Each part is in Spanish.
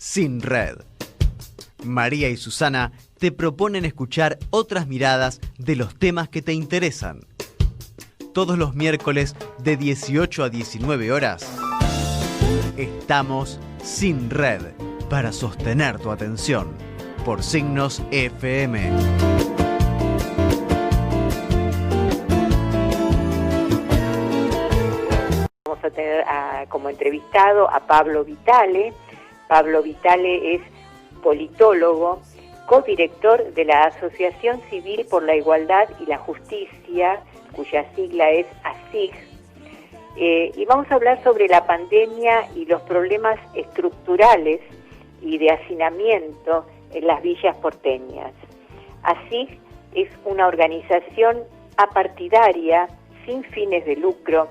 Sin Red. María y Susana te proponen escuchar otras miradas de los temas que te interesan. Todos los miércoles de 18 a 19 horas, estamos Sin Red para sostener tu atención por Signos FM. Vamos a tener como entrevistado a Pablo Vitale. Pablo Vitale es politólogo, codirector de la Asociación Civil por la Igualdad y la Justicia, cuya sigla es ACIG, y vamos a hablar sobre la pandemia y los problemas estructurales y de hacinamiento en las villas porteñas. ACIG es una organización apartidaria, sin fines de lucro,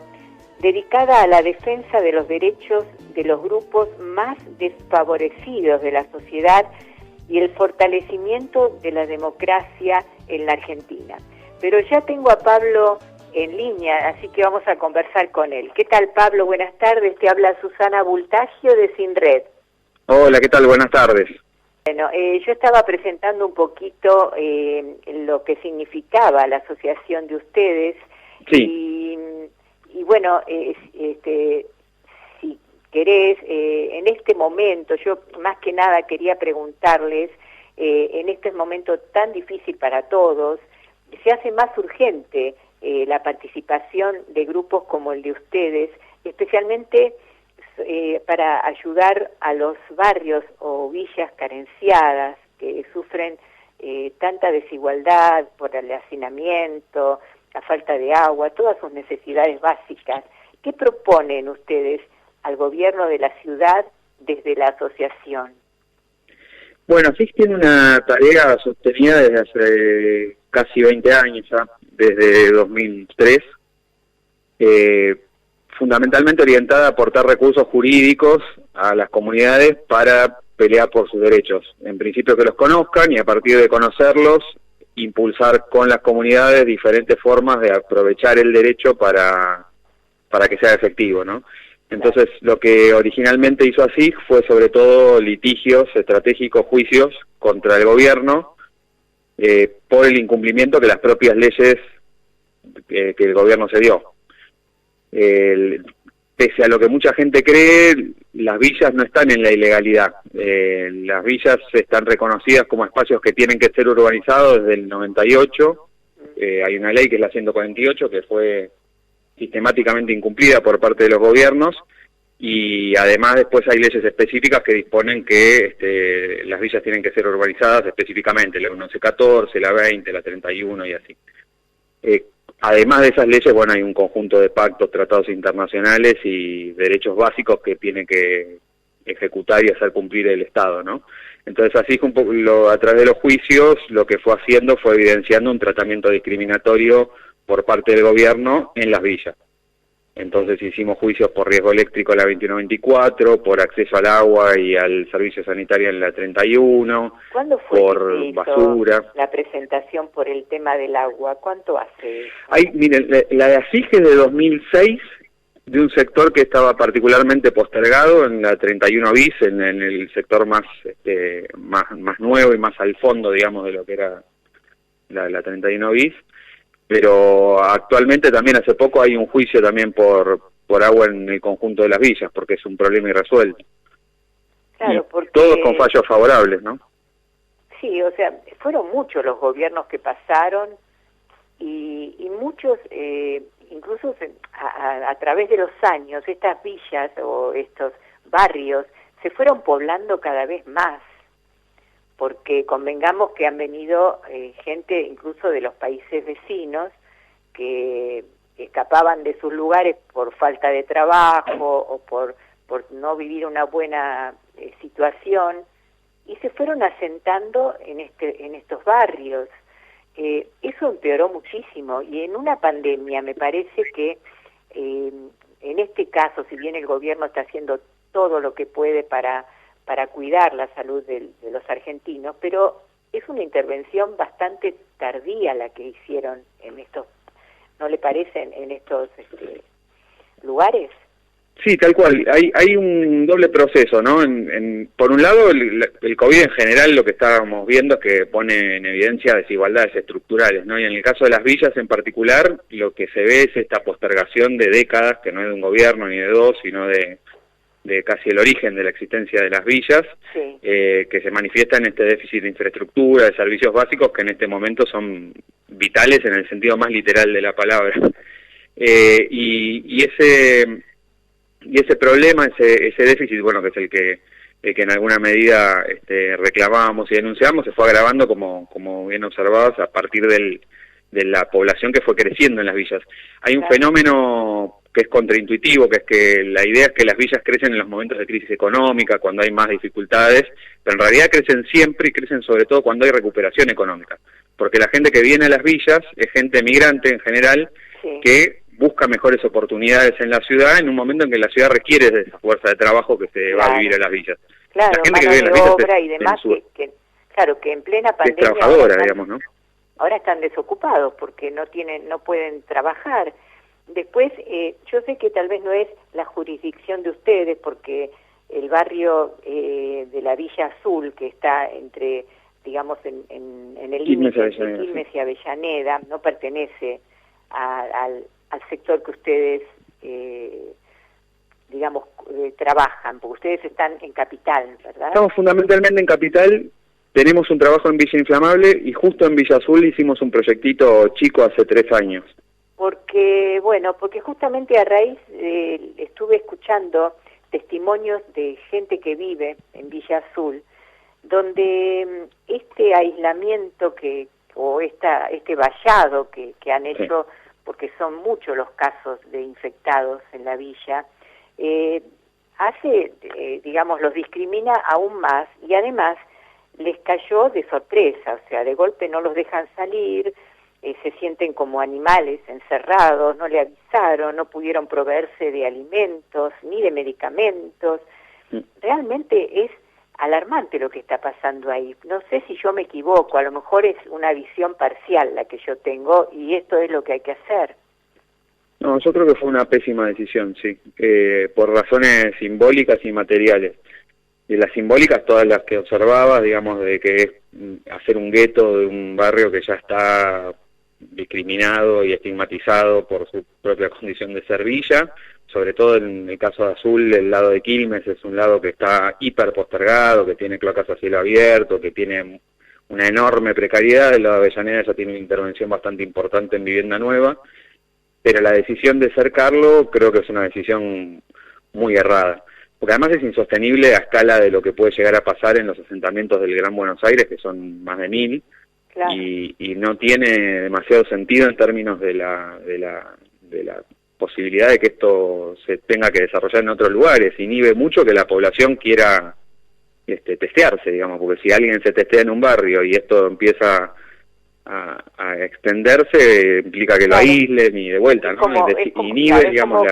dedicada a la defensa de los derechos de los grupos más desfavorecidos de la sociedad y el fortalecimiento de la democracia en la Argentina. Pero ya tengo a Pablo en línea, así que vamos a conversar con él. ¿Qué tal, Pablo? Buenas tardes, te habla Susana Bultagio de Sin Red. Hola, ¿qué tal? Buenas tardes. Bueno, yo estaba presentando un poquito lo que significaba la asociación de ustedes. Sí. Y bueno, si querés, en este momento, yo más que nada quería preguntarles, en este momento tan difícil para todos, se hace más urgente la participación de grupos como el de ustedes, especialmente para ayudar a los barrios o villas carenciadas que sufren tanta desigualdad por el hacinamiento, la falta de agua, todas sus necesidades básicas. ¿Qué proponen ustedes al gobierno de la ciudad desde la asociación? Bueno, sí tiene una tarea sostenida desde hace casi 20 años ya, desde 2003, fundamentalmente orientada a aportar recursos jurídicos a las comunidades para pelear por sus derechos. En principio que los conozcan y a partir de conocerlos, impulsar con las comunidades diferentes formas de aprovechar el derecho para que sea efectivo, ¿no? Entonces, lo que originalmente hizo ASIG fue sobre todo litigios estratégicos, juicios contra el gobierno por el incumplimiento de las propias leyes que el gobierno se dio. Pese a lo que mucha gente cree, las villas no están en la ilegalidad. Las villas están reconocidas como espacios que tienen que ser urbanizados desde el 98. Hay una ley que es la 148 que fue sistemáticamente incumplida por parte de los gobiernos y además después hay leyes específicas que disponen que las villas tienen que ser urbanizadas específicamente, la 1114, la 20, la 31 y así. Además de esas leyes, bueno, hay un conjunto de pactos, tratados internacionales y derechos básicos que tiene que ejecutar y hacer cumplir el Estado, ¿no? Entonces así un poco a través de los juicios lo que fue haciendo fue evidenciando un tratamiento discriminatorio por parte del gobierno en las villas. Entonces hicimos juicios por riesgo eléctrico en la 2124, por acceso al agua y al servicio sanitario en la 31, ¿Cuándo fue por basura. La presentación por el tema del agua? ¿Cuánto hace eso? Miren, la de ASIG es de 2006, de un sector que estaba particularmente postergado en la 31 bis, en el sector más nuevo y más al fondo, digamos, de lo que era la 31 bis. Pero actualmente también hace poco hay un juicio también por agua en el conjunto de las villas, porque es un problema irresuelto. Claro, porque todos con fallos favorables, ¿no? Sí, o sea, fueron muchos los gobiernos que pasaron y muchos, incluso a través de los años, estas villas o estos barrios se fueron poblando cada vez más, porque convengamos que han venido gente incluso de los países vecinos que escapaban de sus lugares por falta de trabajo o por no vivir una buena situación y se fueron asentando en estos barrios. Eso empeoró muchísimo y en una pandemia me parece que en este caso, si bien el gobierno está haciendo todo lo que puede para cuidar la salud de los argentinos, pero es una intervención bastante tardía la que hicieron en estos, ¿no le parecen, en estos lugares? Sí, tal cual. Hay un doble proceso, ¿no? Por un lado, el COVID en general lo que estábamos viendo es que pone en evidencia desigualdades estructurales, ¿no? Y en el caso de las villas en particular, lo que se ve es esta postergación de décadas, que no es de un gobierno ni de dos, sino de casi el origen de la existencia de las villas, sí. Que se manifiesta en este déficit de infraestructura, de servicios básicos, que en este momento son vitales en el sentido más literal de la palabra. Y ese problema, ese déficit, bueno, que es el que en alguna medida reclamábamos y denunciábamos, se fue agravando, como bien observabas, a partir de la población que fue creciendo en las villas. Hay un fenómeno que es contraintuitivo, que es que la idea es que las villas crecen en los momentos de crisis económica, cuando hay más dificultades, pero en realidad crecen siempre y crecen sobre todo cuando hay recuperación económica, porque la gente que viene a las villas es gente migrante en general, sí, que busca mejores oportunidades en la ciudad en un momento en que la ciudad requiere de esa fuerza de trabajo que se va a vivir a las villas. Claro, la gente mano que vive en las de villas obra y demás, claro, que en plena pandemia es trabajadora, digamos, ¿no? Ahora están desocupados porque no pueden trabajar. Después, yo sé que tal vez no es la jurisdicción de ustedes, porque el barrio de la Villa Azul, que está entre, digamos, en el límite entre Quilmes y Avellaneda, no pertenece al sector que ustedes, digamos, trabajan, porque ustedes están en Capital, ¿verdad? Estamos fundamentalmente en Capital. Tenemos un trabajo en Villa Inflamable y justo en Villa Azul hicimos un proyectito chico hace 3 años. Porque justamente a raíz estuve escuchando testimonios de gente que vive en Villa Azul, donde este aislamiento o este vallado que han hecho, sí, porque son muchos los casos de infectados en la villa, digamos, los discrimina aún más, y además les cayó de sorpresa, o sea, de golpe no los dejan salir, se sienten como animales encerrados, no le avisaron, no pudieron proveerse de alimentos ni de medicamentos. Realmente es alarmante lo que está pasando ahí. No sé si yo me equivoco, a lo mejor es una visión parcial la que yo tengo y esto es lo que hay que hacer. No, yo creo que fue una pésima decisión, sí, por razones simbólicas y materiales. Y las simbólicas, todas las que observabas, digamos, de que es hacer un gueto de un barrio que ya está discriminado y estigmatizado por su propia condición de ser villa, sobre todo en el caso de Azul, el lado de Quilmes es un lado que está hiper postergado, que tiene cloacas a cielo abierto, que tiene una enorme precariedad. El lado de Avellaneda ya tiene una intervención bastante importante en vivienda nueva, pero la decisión de cercarlo creo que es una decisión muy errada, porque además es insostenible a escala de lo que puede llegar a pasar en los asentamientos del Gran Buenos Aires, que son más de 1000, claro, y no tiene demasiado sentido en términos de la posibilidad de que esto se tenga que desarrollar en otros lugares. Inhibe mucho que la población quiera testearse, digamos, porque si alguien se testea en un barrio y esto empieza a extenderse, implica que lo aíslen y de vuelta, ¿no? Inhibe, claro, digamos,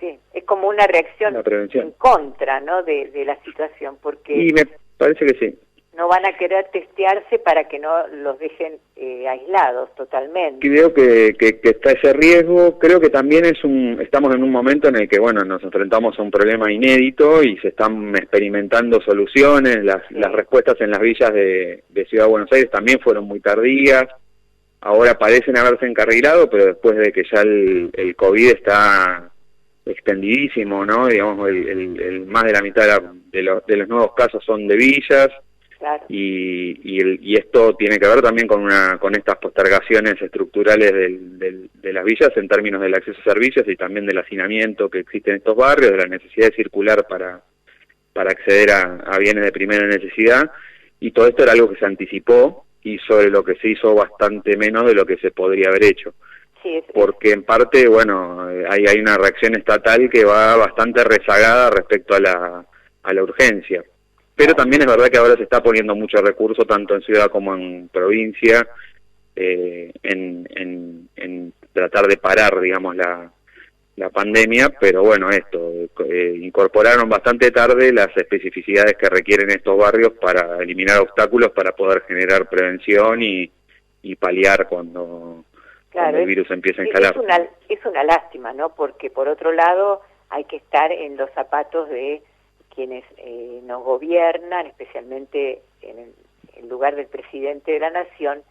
sí, es como una reacción en contra, ¿no?, de la situación, porque... Y me parece que sí. No van a querer testearse para que no los dejen aislados totalmente. Creo que está ese riesgo. Creo que también estamos en un momento en el que, bueno, nos enfrentamos a un problema inédito y se están experimentando soluciones. Las respuestas en las villas de Ciudad de Buenos Aires también fueron muy tardías. Ahora parecen haberse encarrilado, pero después de que ya el COVID está extendidísimo, ¿no? Digamos, el más de la mitad de los nuevos casos son de villas. Claro. Y esto tiene que ver también con estas postergaciones estructurales de las villas en términos del acceso a servicios y también del hacinamiento que existe en estos barrios, de la necesidad de circular para acceder a bienes de primera necesidad, y todo esto era algo que se anticipó y sobre lo que se hizo bastante menos de lo que se podría haber hecho. Sí, porque en parte, bueno, hay una reacción estatal que va bastante rezagada respecto a la urgencia. Pero también es verdad que ahora se está poniendo mucho recurso, tanto en ciudad como en provincia, en tratar de parar, digamos, la pandemia, pero bueno, incorporaron bastante tarde las especificidades que requieren estos barrios para eliminar obstáculos, para poder generar prevención y paliar cuando el virus empieza a escalar. Es una lástima, ¿no? Porque por otro lado hay que estar en los zapatos de quienes nos gobiernan, especialmente en el lugar del presidente de la Nación,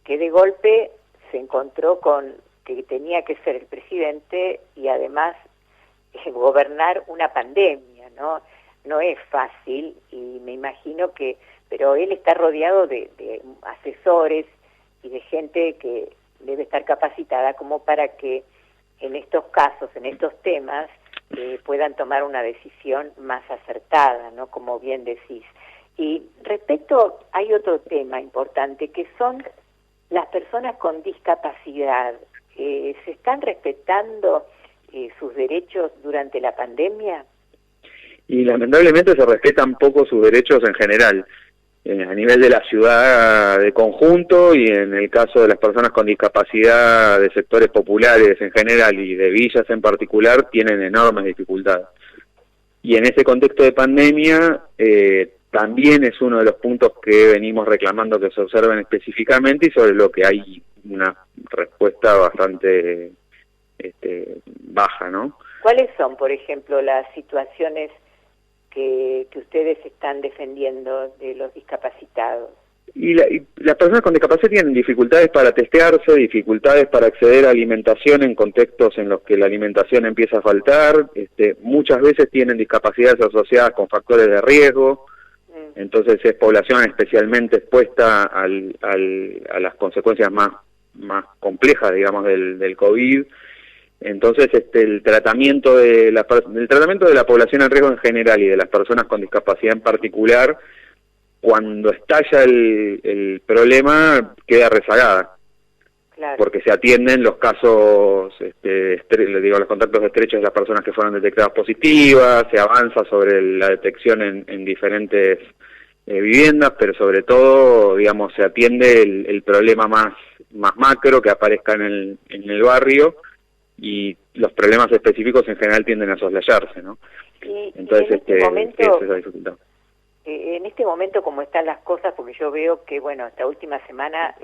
que de golpe se encontró con que tenía que ser el presidente y además gobernar una pandemia, ¿no? No es fácil y me imagino que, pero él está rodeado de asesores y de gente que debe estar capacitada como para que en estos casos, en estos temas, puedan tomar una decisión más acertada, ¿no? Como bien decís. Y respecto, hay otro tema importante, que son las personas con discapacidad. ¿Se están respetando sus derechos durante la pandemia? Y lamentablemente se respetan poco sus derechos en general, a nivel de la ciudad de conjunto y en el caso de las personas con discapacidad de sectores populares en general y de villas en particular, tienen enormes dificultades. Y en ese contexto de pandemia también es uno de los puntos que venimos reclamando que se observen específicamente y sobre lo que hay una respuesta bastante baja, ¿no? ¿Cuáles son, por ejemplo, las situaciones que ustedes están defendiendo de los discapacitados? Y las personas con discapacidad tienen dificultades para testearse, dificultades para acceder a alimentación en contextos en los que la alimentación empieza a faltar, muchas veces tienen discapacidades asociadas con factores de riesgo, entonces es población especialmente expuesta a las consecuencias más complejas, digamos, del COVID. Entonces, el tratamiento de la población en riesgo en general y de las personas con discapacidad en particular, cuando estalla el problema, queda rezagada. Claro. Porque se atienden los casos, los contactos estrechos de las personas que fueron detectadas positivas, se avanza sobre la detección en diferentes viviendas, pero sobre todo, digamos, se atiende el problema más macro que aparezca en el barrio, y los problemas específicos en general tienden a soslayarse, ¿no? Entonces, en este momento, esa es la dificultad. En este momento, como están las cosas, porque yo veo que, bueno, esta última semana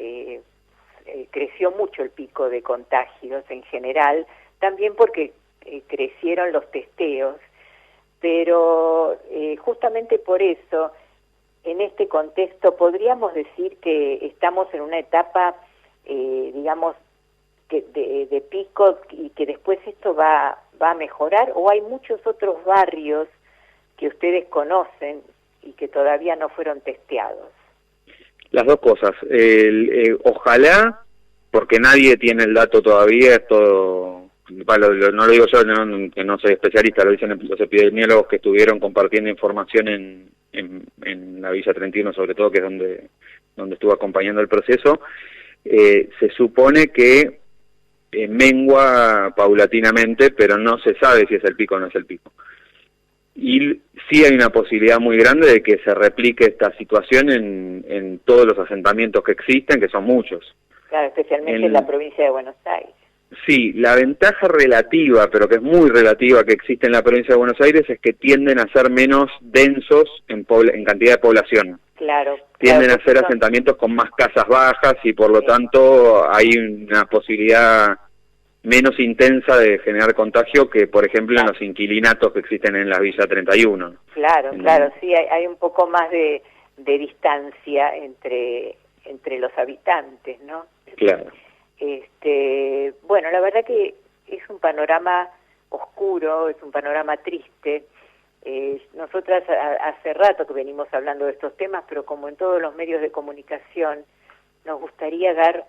creció mucho el pico de contagios en general, también porque crecieron los testeos, pero justamente por eso, en este contexto, podríamos decir que estamos en una etapa, digamos, de pico y que después esto va a mejorar, o hay muchos otros barrios que ustedes conocen y que todavía no fueron testeados. Las dos cosas. Ojalá, porque nadie tiene el dato todavía, esto no lo digo yo, que no soy especialista, lo dicen los epidemiólogos que estuvieron compartiendo información en la Villa 31, sobre todo, que es donde estuvo acompañando el proceso. Se supone que mengua paulatinamente, pero no se sabe si es el pico o no es el pico. Y sí hay una posibilidad muy grande de que se replique esta situación en todos los asentamientos que existen, que son muchos. Claro, especialmente en la provincia de Buenos Aires. Sí, la ventaja relativa, pero que es muy relativa, que existe en la provincia de Buenos Aires es que tienden a ser menos densos en cantidad de población. Claro. Tienden a ser asentamientos con más casas bajas y por lo tanto hay una posibilidad menos intensa de generar contagio que, por ejemplo, en los inquilinatos que existen en la Villa 31. Claro, sí, hay un poco más de distancia entre los habitantes, ¿no? Claro. Bueno, la verdad que es un panorama oscuro, es un panorama triste. Nosotras hace rato que venimos hablando de estos temas, pero como en todos los medios de comunicación, nos gustaría dar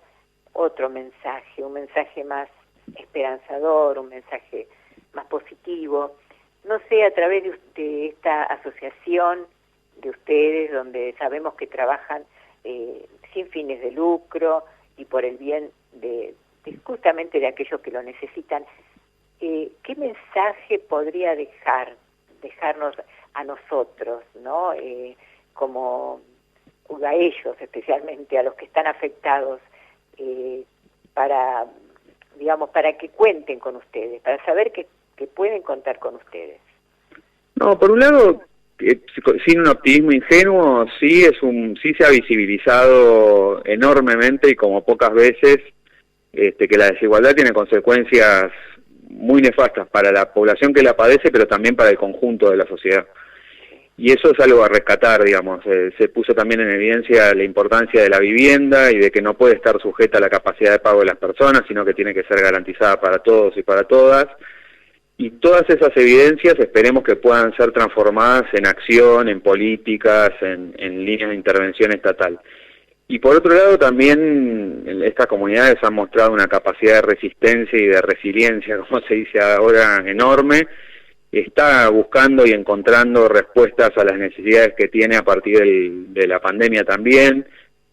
otro mensaje, un mensaje más esperanzador, un mensaje más positivo. No sé, a través de esta asociación de ustedes, donde sabemos que trabajan sin fines de lucro y por el bien de justamente de aquellos que lo necesitan, ¿qué mensaje podría dejarnos a nosotros, ¿no? Como a ellos, especialmente a los que están afectados, para que cuenten con ustedes, para saber que pueden contar con ustedes? No, por un lado, sin un optimismo ingenuo, sí se ha visibilizado enormemente y como pocas veces que la desigualdad tiene consecuencias muy nefastas para la población que la padece, pero también para el conjunto de la sociedad. Y eso es algo a rescatar, digamos. Se puso también en evidencia la importancia de la vivienda y de que no puede estar sujeta a la capacidad de pago de las personas, sino que tiene que ser garantizada para todos y para todas. Y todas esas evidencias esperemos que puedan ser transformadas en acción, en políticas, en líneas de intervención estatal. Y por otro lado también estas comunidades han mostrado una capacidad de resistencia y de resiliencia, como se dice ahora, enorme. Está buscando y encontrando respuestas a las necesidades que tiene a partir de la pandemia también.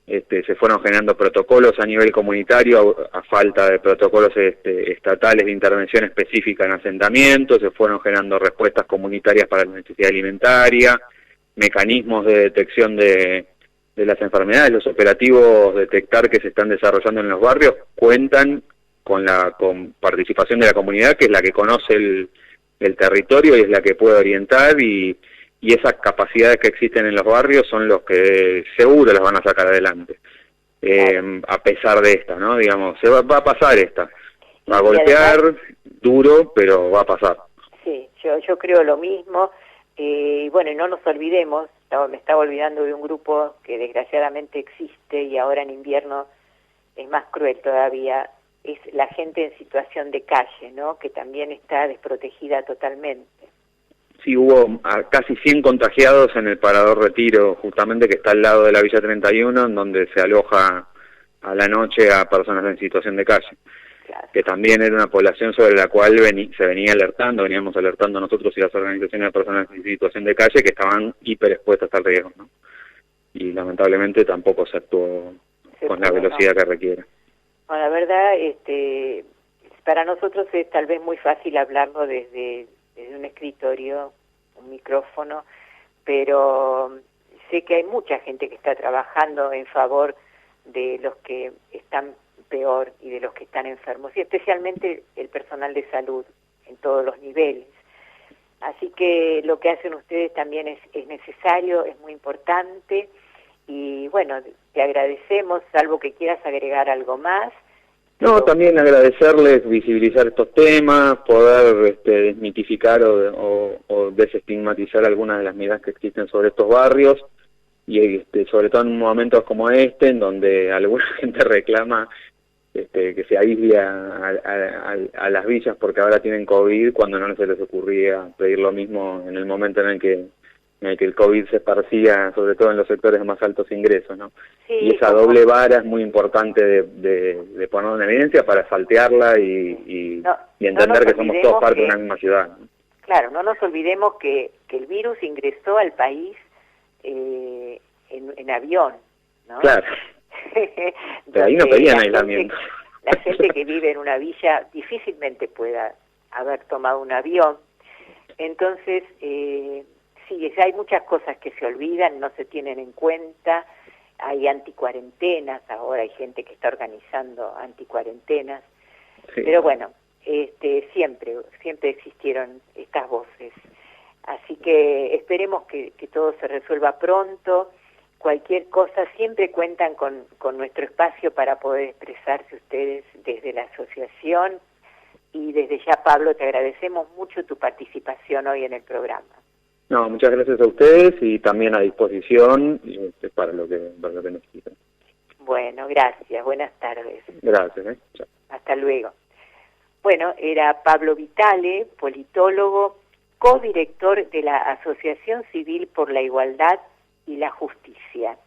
Se fueron generando protocolos a nivel comunitario a falta de protocolos estatales de intervención específica en asentamientos, se fueron generando respuestas comunitarias para la necesidad alimentaria, mecanismos de detección de las enfermedades. Los operativos detectar que se están desarrollando en los barrios cuentan con participación de la comunidad, que es la que conoce el territorio y es la que puede orientar, y esas capacidades que existen en los barrios son los que seguro las van a sacar adelante, a pesar de esta, ¿no? Digamos, va a pasar esta, va a golpear además, duro, pero va a pasar. Sí, yo creo lo mismo, y bueno, y no nos olvidemos, me estaba olvidando de un grupo que desgraciadamente existe y ahora en invierno es más cruel todavía, es la gente en situación de calle, ¿no? Que también está desprotegida totalmente. Sí, hubo casi 100 contagiados en el Parador Retiro, justamente, que está al lado de la Villa 31, en donde se aloja a la noche a personas en situación de calle. Claro. Que también era una población sobre la cual se venía alertando, veníamos alertando nosotros y las organizaciones de personas en situación de calle que estaban hiperexpuestas al riesgo, ¿no? Y lamentablemente tampoco se actuó con la velocidad que requiere. Bueno, la verdad, para nosotros es tal vez muy fácil hablarlo desde un escritorio, un micrófono, pero sé que hay mucha gente que está trabajando en favor de los que están peor y de los que están enfermos, y especialmente el personal de salud en todos los niveles. Así que lo que hacen ustedes también es necesario, es muy importante, y bueno, te agradecemos, salvo que quieras agregar algo más. No, también agradecerles, visibilizar estos temas, poder desmitificar o desestigmatizar algunas de las miradas que existen sobre estos barrios, y sobre todo en momentos como este, en donde alguna gente reclama que se aísle a las villas porque ahora tienen COVID, cuando no se les ocurría pedir lo mismo en el momento en el que el COVID se esparcía, sobre todo en los sectores de más altos ingresos, ¿no? Sí, y esa doble vara es muy importante de poner en evidencia para saltearla y entender que somos todos parte de una misma ciudad, ¿no? Claro, no nos olvidemos que el virus ingresó al país en avión, ¿no? Claro. Pero ahí no pedían aislamiento. La gente que vive en una villa difícilmente pueda haber tomado un avión. Entonces, sí, hay muchas cosas que se olvidan, no se tienen en cuenta. Hay anticuarentenas, ahora hay gente que está organizando anticuarentenas. Sí. Pero bueno, siempre existieron estas voces. Así que esperemos que todo se resuelva pronto. Cualquier cosa, siempre cuentan con nuestro espacio para poder expresarse ustedes desde la asociación. Y desde ya, Pablo, te agradecemos mucho tu participación hoy en el programa. No, muchas gracias a ustedes y también a disposición para lo que necesiten. Bueno, gracias. Buenas tardes. Gracias. Chao. Hasta luego. Bueno, era Pablo Vitale, politólogo, codirector de la Asociación Civil por la Igualdad y la Justicia.